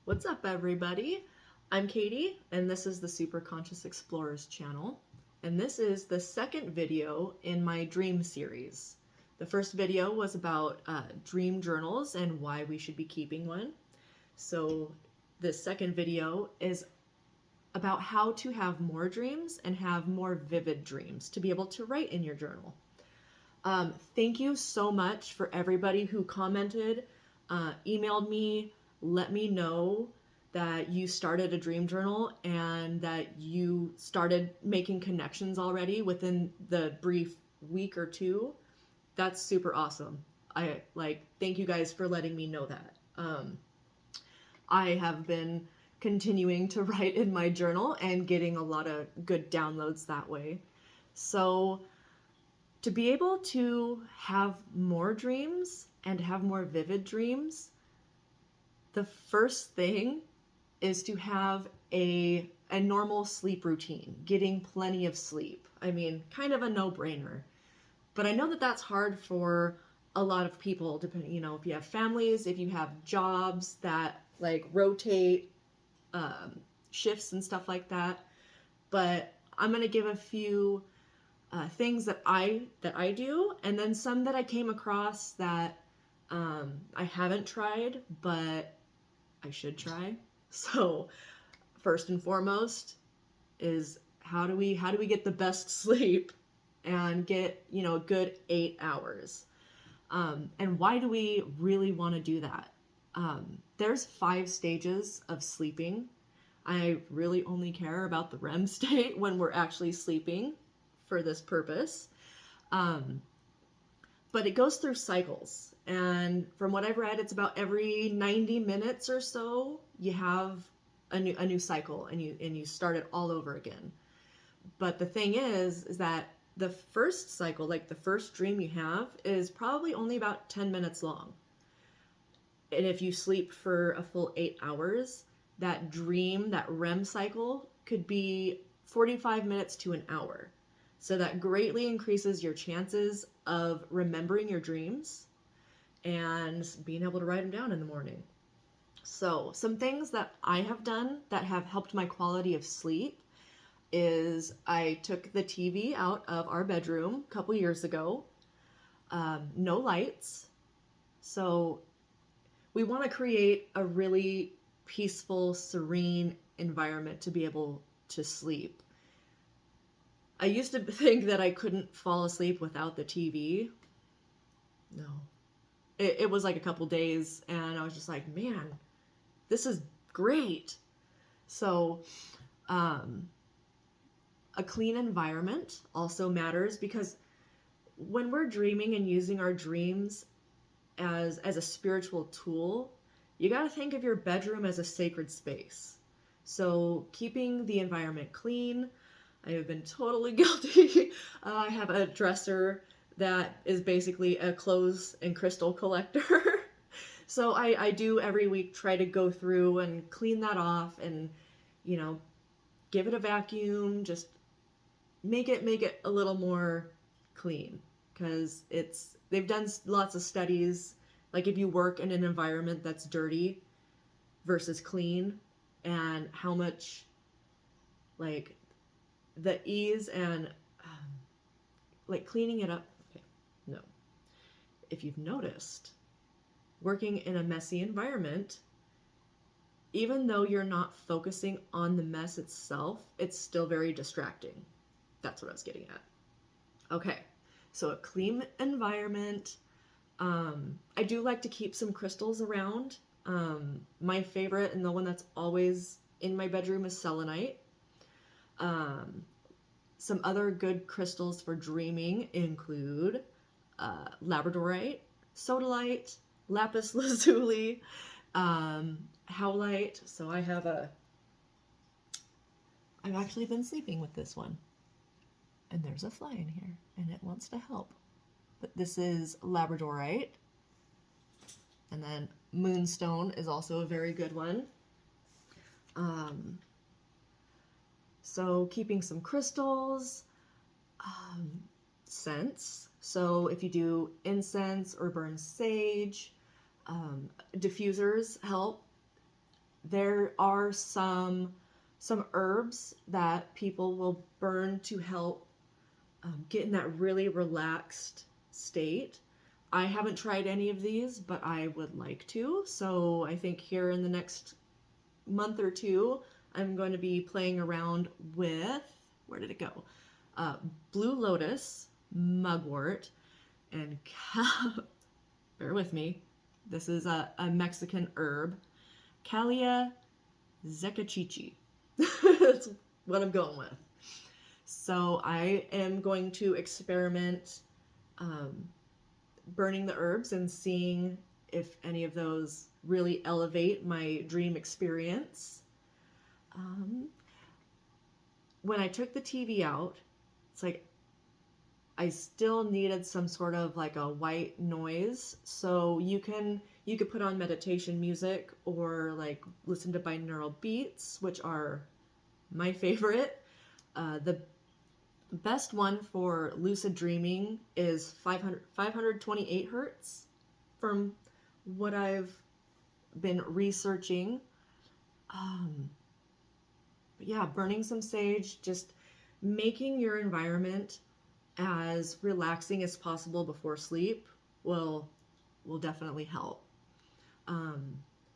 What's up, everybody? I'm Katie, and this is the Super Conscious Explorers channel. And this is the second video in my dream series. The first video was about dream journals and why we should be keeping one. So the second video is about how to have more dreams and have more vivid dreams to be able to write in your journal. Thank you so much for everybody who commented, emailed me, let me know that you started a dream journal and that you started making connections already within the brief week or two. That's super awesome. Thank you guys for letting me know that. I have been continuing to write in my journal and getting a lot of good downloads that way. So to be able to have more dreams and have more vivid dreams, the first thing is to have a normal sleep routine, getting plenty of sleep. I mean, kind of a no-brainer. But I know that that's hard for a lot of people, depending, if you have families, if you have jobs that rotate shifts and stuff like that. But I'm going to give a few things that I do, and then some that I came across that I haven't tried, but I should try. So first and foremost is how do we get the best sleep and get a good 8 hours, and why do we really want to do that? There's 5 stages of sleeping. I really only care about the REM state when we're actually sleeping for this purpose. But it goes through cycles. And from what I've read, it's about every 90 minutes or so, you have a new cycle and you start it all over again. But the thing is that the first cycle, the first dream you have, is probably only about 10 minutes long. And if you sleep for a full 8 hours, that dream, that REM cycle, could be 45 minutes to an hour. So that greatly increases your chances of remembering your dreams and being able to write them down in the morning. So some things that I have done that have helped my quality of sleep is I took the TV out of our bedroom a couple years ago. No lights. So we want to create a really peaceful, serene environment to be able to sleep. I used to think that I couldn't fall asleep without the TV. No. It was like a couple days, and I was just like, man, this is great. So, a clean environment also matters, because when we're dreaming and using our dreams as a spiritual tool, you got to think of your bedroom as a sacred space. So keeping the environment clean. I have been totally guilty. I have a dresser that is basically a clothes and crystal collector. So I do every week try to go through and clean that off and, give it a vacuum, just make it a little more clean, because they've done lots of studies, like if you work in an environment that's dirty versus clean, and how much the ease and cleaning it up. Okay, no. If you've noticed, working in a messy environment, even though you're not focusing on the mess itself, it's still very distracting. That's what I was getting at. Okay, so a clean environment. I do like to keep some crystals around. My favorite and the one that's always in my bedroom is selenite. Some other good crystals for dreaming include labradorite, sodalite, lapis lazuli, howlite. So I've actually been sleeping with this one, and there's a fly in here and it wants to help. But this is labradorite, and then moonstone is also a very good one. So keeping some crystals, scents. So if you do incense or burn sage, diffusers help. there are some herbs that people will burn to help get in that really relaxed state. I haven't tried any of these, but I would like to. So I think here in the next month or two, I'm going to be playing around with, where did it go? Blue lotus, mugwort, and bear with me. This is a Mexican herb, Callia zecachichi. That's what I'm going with. So I am going to experiment burning the herbs and seeing if any of those really elevate my dream experience. When I took the TV out, it's like I still needed some sort of like a white noise. So you could put on meditation music or like listen to binaural beats, which are my favorite. The best one for lucid dreaming is 528 hertz from what I've been researching. But yeah, burning some sage, just making your environment as relaxing as possible before sleep will definitely help.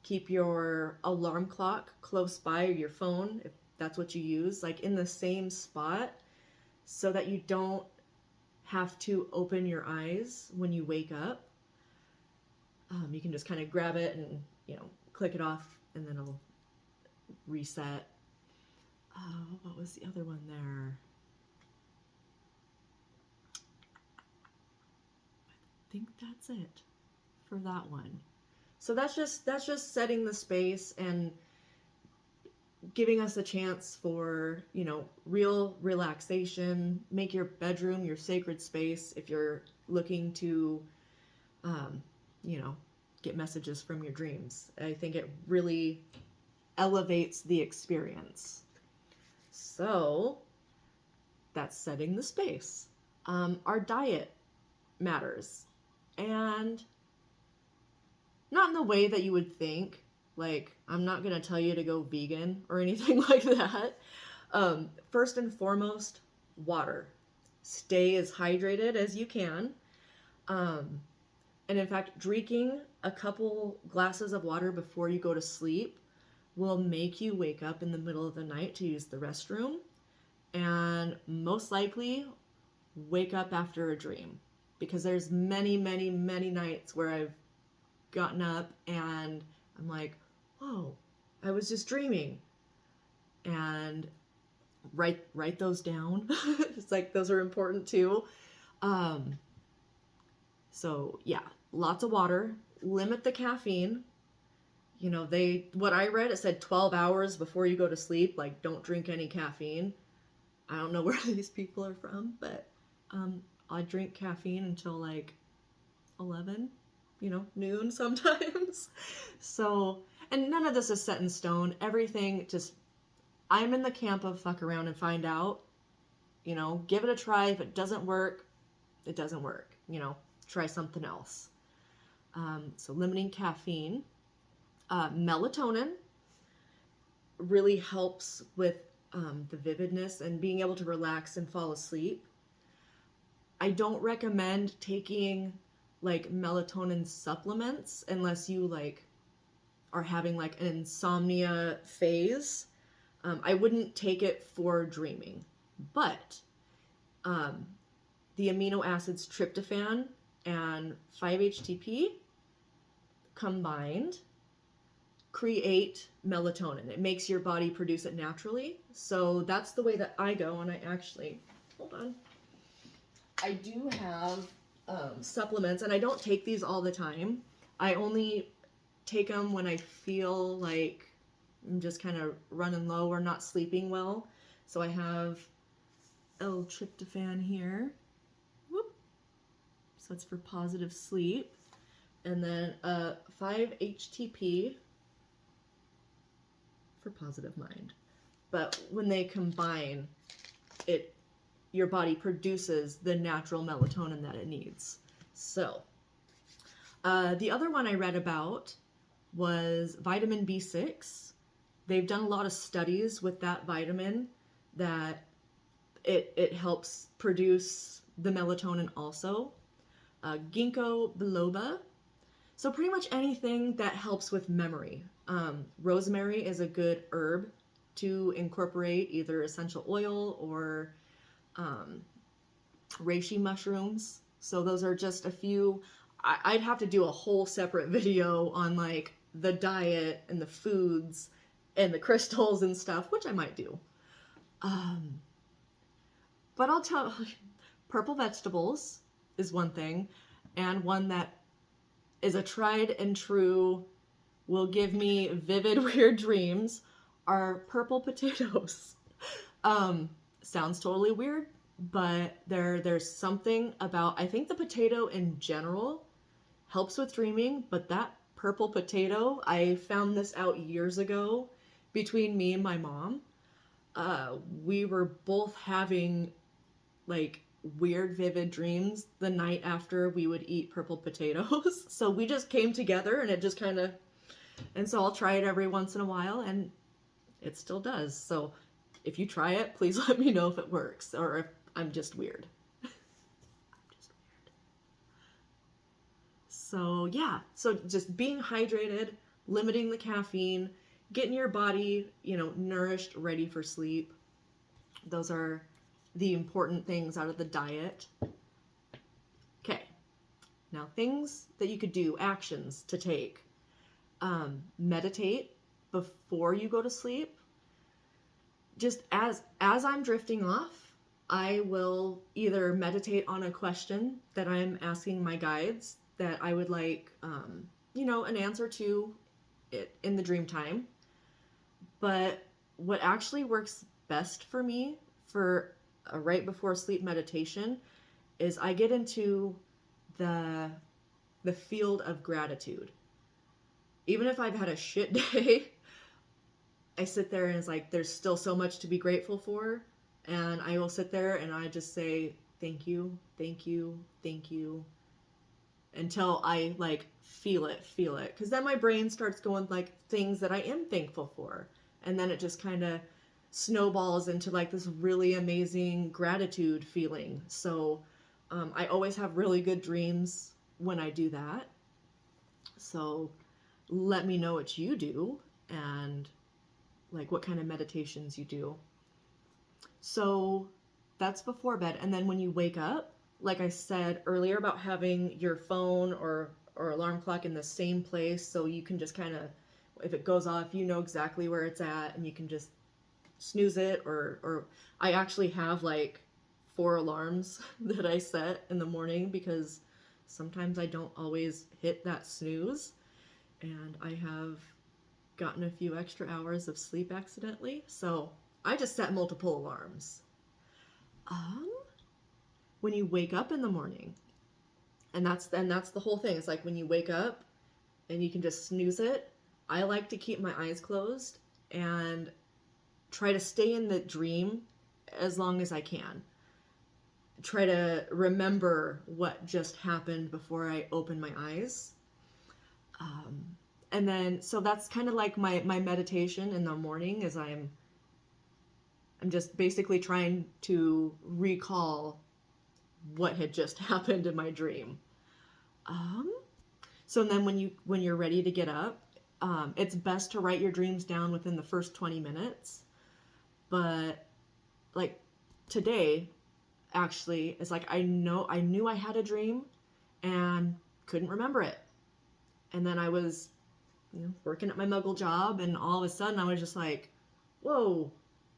Keep your alarm clock close by, or your phone, if that's what you use, like in the same spot, so that you don't have to open your eyes when you wake up. You can just kind of grab it and, click it off, and then it'll reset. What was the other one there? I think that's it for that one. So that's just setting the space and giving us a chance for, real relaxation. Make your bedroom your sacred space if you're looking to, get messages from your dreams. I think it really elevates the experience. So that's setting the space. Our diet matters. And not in the way that you would think. Like, I'm not going to tell you to go vegan or anything like that. First and foremost, water. Stay as hydrated as you can. And in fact, drinking a couple glasses of water before you go to sleep will make you wake up in the middle of the night to use the restroom, and most likely wake up after a dream, because there's many, many, many nights where I've gotten up and I'm like, whoa, I was just dreaming. And write those down. It's like, those are important too. So yeah, lots of water, limit the caffeine. What I read, it said 12 hours before you go to sleep, like, don't drink any caffeine. I don't know where these people are from, but I drink caffeine until like 11, noon sometimes. So, and none of this is set in stone. Everything just, I'm in the camp of fuck around and find out. Give it a try. If it doesn't work, it doesn't work. Try something else. So limiting caffeine. Melatonin really helps with the vividness and being able to relax and fall asleep. I don't recommend taking like melatonin supplements unless you like are having like an insomnia phase. I wouldn't take it for dreaming, but the amino acids tryptophan and 5-HTP combined create melatonin. It makes your body produce it naturally. So that's the way that I go. And I actually, hold on, I do have supplements, and I don't take these all the time. I only take them when I feel like I'm just kind of running low or not sleeping well. So I have L-tryptophan here. Whoop. So that's for positive sleep. And then 5-HTP for positive mind. But when they combine, your body produces the natural melatonin that it needs. So the other one I read about was vitamin B6. They've done a lot of studies with that vitamin that it helps produce the melatonin also. Ginkgo biloba. So pretty much anything that helps with memory. Rosemary is a good herb to incorporate, either essential oil or reishi mushrooms. So those are just a few. I'd have to do a whole separate video on like the diet and the foods and the crystals and stuff, which I might do. But I'll tell, purple vegetables is one thing, and one that is a tried and true, will give me vivid, weird dreams, are purple potatoes. Sounds totally weird, but there's something about, I think the potato in general helps with dreaming, but that purple potato, I found this out years ago between me and my mom. We were both having like weird, vivid dreams the night after we would eat purple potatoes. So we just came together and it just kind of, and so I'll try it every once in a while and it still does. So if you try it, please let me know if it works or if I'm just weird. So yeah, so just being hydrated, limiting the caffeine, getting your body, nourished, ready for sleep. Those are the important things out of the diet. Okay, now things that you could do, actions to take. Meditate before you go to sleep. Just as I'm drifting off, I will either meditate on a question that I'm asking my guides that I would like, an answer to it in the dream time. But what actually works best for me for a right before sleep meditation is I get into the field of gratitude. Even if I've had a shit day, I sit there and it's like there's still so much to be grateful for, and I will sit there and I just say thank you, thank you, thank you, until I like feel it, because then my brain starts going like things that I am thankful for, and then it just kind of snowballs into like this really amazing gratitude feeling. So I always have really good dreams when I do that. So let me know what you do and like what kind of meditations you do. So that's before bed. And then when you wake up, like I said earlier about having your phone or alarm clock in the same place, so you can just kind of, if it goes off, you know exactly where it's at and you can just snooze it. Or I actually have like 4 alarms that I set in the morning because sometimes I don't always hit that snooze, and I have gotten a few extra hours of sleep accidentally. So I just set multiple alarms. When you wake up in the morning, and that's the whole thing. It's like when you wake up and you can just snooze it. I like to keep my eyes closed and try to stay in the dream as long as I can. Try to remember what just happened before I open my eyes. And then, so that's kind of like my meditation in the morning, is I'm just basically trying to recall what had just happened in my dream. So then when you're ready to get up, it's best to write your dreams down within the first 20 minutes. But like today, actually, it's like I knew I had a dream and couldn't remember it. And then I was working at my muggle job, and all of a sudden I was just like, whoa,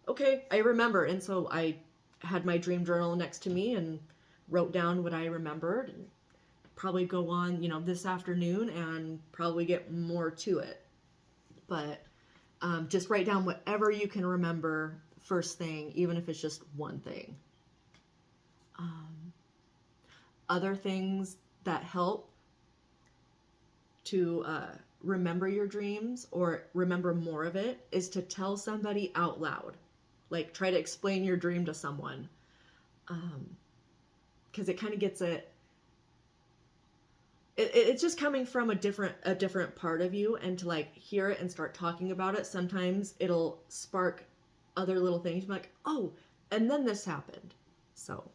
okay, I remember. And so I had my dream journal next to me and wrote down what I remembered, and probably go on, this afternoon and probably get more to it. But just write down whatever you can remember first thing, even if it's just one thing. Other things that help to remember your dreams or remember more of it is to tell somebody out loud. Like, try to explain your dream to someone. Because it kind of gets it it's just coming from a different part of you, and to like hear it and start talking about it, sometimes it'll spark other little things. You're like, oh, and then this happened. So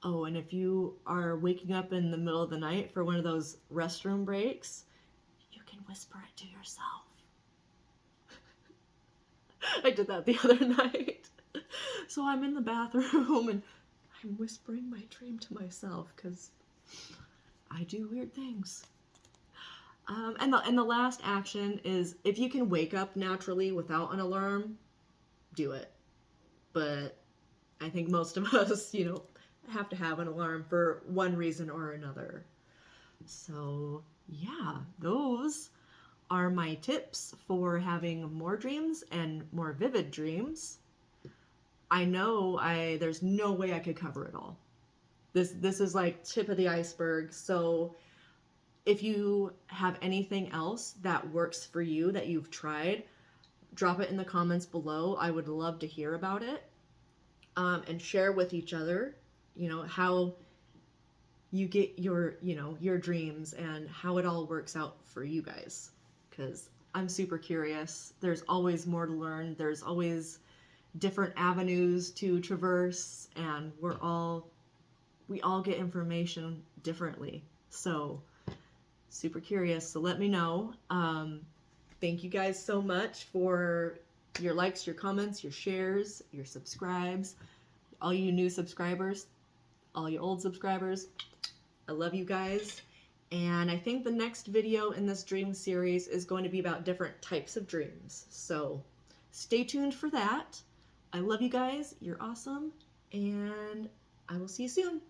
oh, and if you are waking up in the middle of the night for one of those restroom breaks, you can whisper it to yourself. I did that the other night. So I'm in the bathroom and I'm whispering my dream to myself because I do weird things. And the last action is, if you can wake up naturally without an alarm, do it. But I think most of us, have to have an alarm for one reason or another. So yeah, those are my tips for having more dreams and more vivid dreams. I know there's no way I could cover it all. This is like tip of the iceberg. So if you have anything else that works for you that you've tried, drop it in the comments below. I would love to hear about it. And share with each other, how you get your dreams and how it all works out for you guys. Because I'm super curious. There's always more to learn. There's always different avenues to traverse, and we all get information differently. So super curious. So let me know. Thank you guys so much for your likes, your comments, your shares, your subscribes, all you new subscribers, all you old subscribers. I love you guys. And I think the next video in this dream series is going to be about different types of dreams. So stay tuned for that. I love you guys. You're awesome. And I will see you soon.